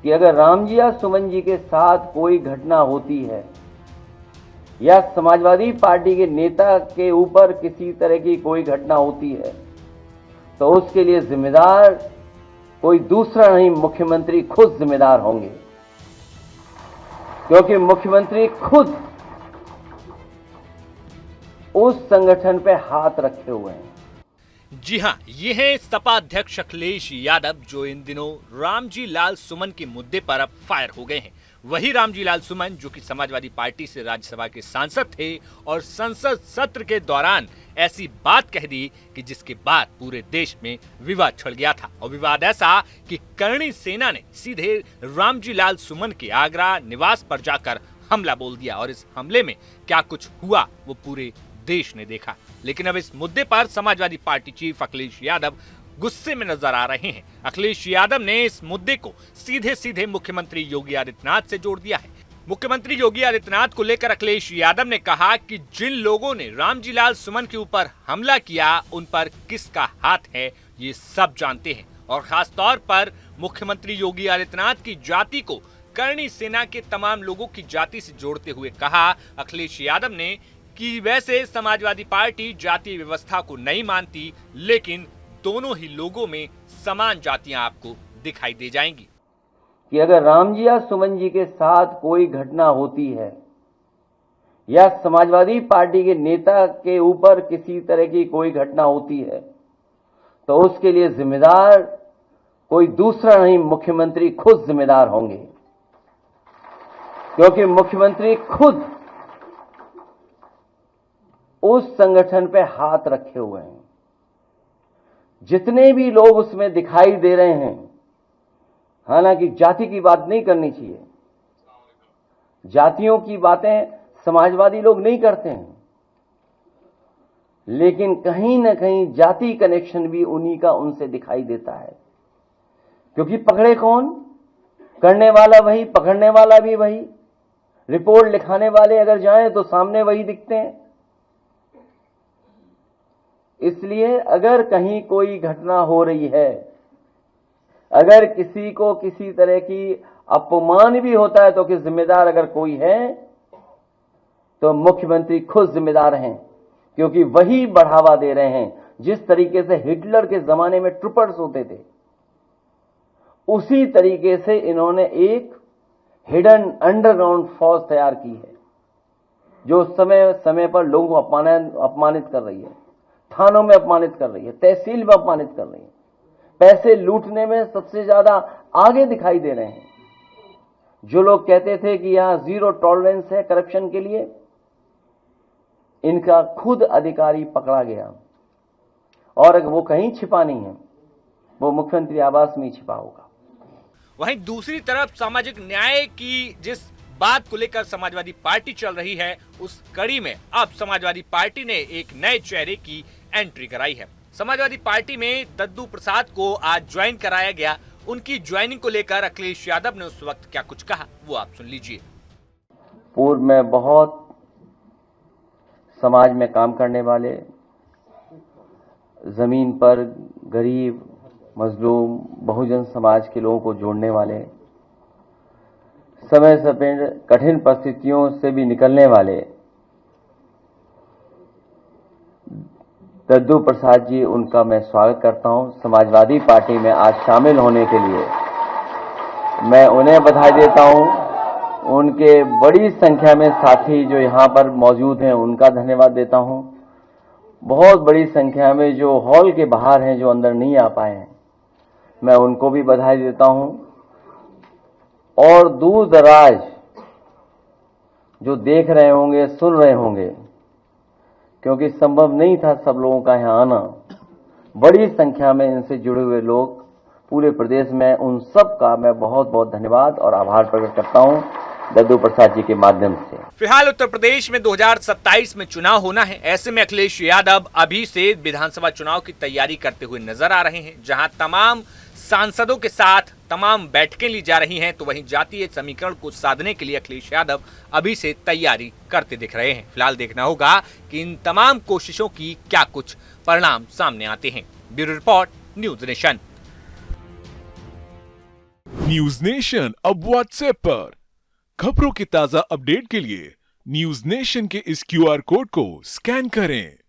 कि अगर राम जी या सुमन जी के साथ कोई घटना होती है या समाजवादी पार्टी के नेता के ऊपर किसी तरह की कोई घटना होती है तो उसके लिए जिम्मेदार कोई दूसरा नहीं, मुख्यमंत्री खुद जिम्मेदार होंगे, क्योंकि मुख्यमंत्री खुद उस संगठन पे हाथ रखे हुए हैं। जी हां, ये है सपा अध्यक्ष अखिलेश यादव जो इन दिनों रामजी लाल सुमन के मुद्दे पर अब फायर हो गए हैं। वही रामजी लाल सुमन जो कि समाजवादी पार्टी से राज्यसभा के सांसद थे और संसद सत्र के दौरान ऐसी बात कह दी कि जिसके बाद पूरे देश में विवाद छिड़ गया था। और विवाद ऐसा कि करणी सेना ने सीधे रामजी लाल सुमन के आगरा निवास पर जाकर हमला बोल दिया और इस हमले में क्या कुछ हुआ वो पूरे देश ने देखा। लेकिन अब इस मुद्दे पर समाजवादी पार्टी चीफ अखिलेश यादव गुस्से में नजर आ रहे हैं। अखिलेश यादव ने इस मुद्दे को सीधे सीधे मुख्यमंत्री योगी आदित्यनाथ से जोड़ दिया है। मुख्यमंत्री योगी आदित्यनाथ को लेकर अखिलेश यादव ने कहा कि जिन लोगों ने रामजी लाल सुमन के ऊपर हमला किया उन पर किसका हाथ है ये सब जानते हैं। और खास तौर पर मुख्यमंत्री योगी आदित्यनाथ की जाति को करणी सेना के तमाम लोगों की जाति से जोड़ते हुए कहा अखिलेश यादव ने कि वैसे समाजवादी पार्टी जातीय व्यवस्था को नहीं मानती, लेकिन दोनों ही लोगों में समान जातियां आपको दिखाई दे जाएंगी। कि अगर राम जी या सुमन जी के साथ कोई घटना होती है या समाजवादी पार्टी के नेता के ऊपर किसी तरह की कोई घटना होती है तो उसके लिए जिम्मेदार कोई दूसरा नहीं, मुख्यमंत्री खुद जिम्मेदार होंगे, क्योंकि मुख्यमंत्री खुद उस संगठन पे हाथ रखे हुए हैं। जितने भी लोग उसमें दिखाई दे रहे हैं, हालांकि जाति की बात नहीं करनी चाहिए, जातियों की बातें समाजवादी लोग नहीं करते हैं, लेकिन कहीं ना कहीं जाति कनेक्शन भी उन्हीं का उनसे दिखाई देता है। क्योंकि पकड़े कौन, करने वाला वही, पकड़ने वाला भी वही, रिपोर्ट लिखाने वाले अगर जाएं तो सामने वही दिखते हैं। इसलिए अगर कहीं कोई घटना हो रही है, अगर किसी को किसी तरह की अपमान भी होता है तो कि जिम्मेदार अगर कोई है तो मुख्यमंत्री खुद जिम्मेदार हैं, क्योंकि वही बढ़ावा दे रहे हैं। जिस तरीके से हिटलर के जमाने में ट्रूपर्स होते थे, उसी तरीके से इन्होंने एक हिडन अंडरग्राउंड फौज तैयार की है जो समय समय पर लोगों को अपमानित कर रही है, थानों में अपमानित कर रही है, तहसील में अपमानित कर रही है, पैसे लूटने में सबसे ज्यादा आगे दिखाई दे रहे हैं। जो लोग कहते थे कि यहां जीरो टॉलरेंस है करप्शन के लिए, इनका खुद अधिकारी पकड़ा गया। और अगर वो कहीं छिपा नहीं है, वो मुख्यमंत्री आवास में ही छिपा होगा। वहीं दूसरी तरफ सामाजिक न्याय की जिस बात को लेकर समाजवादी पार्टी चल रही है, उस कड़ी में अब समाजवादी पार्टी ने एक नए चेहरे की एंट्री कराई है। समाजवादी पार्टी में दद्दू प्रसाद को आज ज्वाइन कराया गया। उनकी ज्वाइनिंग को लेकर अखिलेश यादव ने उस वक्त क्या कुछ कहा वो आप सुन लीजिए। पूर्व में बहुत समाज में काम करने वाले, जमीन पर गरीब, मजलूम, बहुजन समाज के लोगों को जोड़ने वाले, समय समय कठिन परिस्थितियों से भी निकलने वाले दद्दू प्रसाद जी, उनका मैं स्वागत करता हूं। समाजवादी पार्टी में आज शामिल होने के लिए मैं उन्हें बधाई देता हूं। उनके बड़ी संख्या में साथी जो यहां पर मौजूद हैं उनका धन्यवाद देता हूं। बहुत बड़ी संख्या में जो हॉल के बाहर हैं, जो अंदर नहीं आ पाए हैं, मैं उनको भी बधाई देता हूं। और दूर दराज जो देख रहे होंगे, सुन रहे होंगे, क्योंकि संभव नहीं था सब लोगों का यहां आना, बड़ी संख्या में इनसे जुड़े हुए लोग पूरे प्रदेश में, उन सब का मैं बहुत बहुत धन्यवाद और आभार प्रकट करता हूं दद्दू प्रसाद जी के माध्यम से। फिलहाल उत्तर प्रदेश में 2027 में चुनाव होना है। ऐसे में अखिलेश यादव अभी से विधानसभा चुनाव की तैयारी करते हुए नजर आ रहे हैं, जहां तमाम सांसदों के साथ तमाम बैठकें ली जा रही हैं, तो वहीं जातीय समीकरण को साधने के लिए अखिलेश यादव अभी से तैयारी करते दिख रहे हैं। फिलहाल देखना होगा कि इन तमाम कोशिशों की क्या कुछ परिणाम सामने आते हैं। Bureau report, news nation. News nation अब व्हाट्सएप पर खबरों के ताजा अपडेट के लिए न्यूज नेशन के इस QR कोड को स्कैन करें।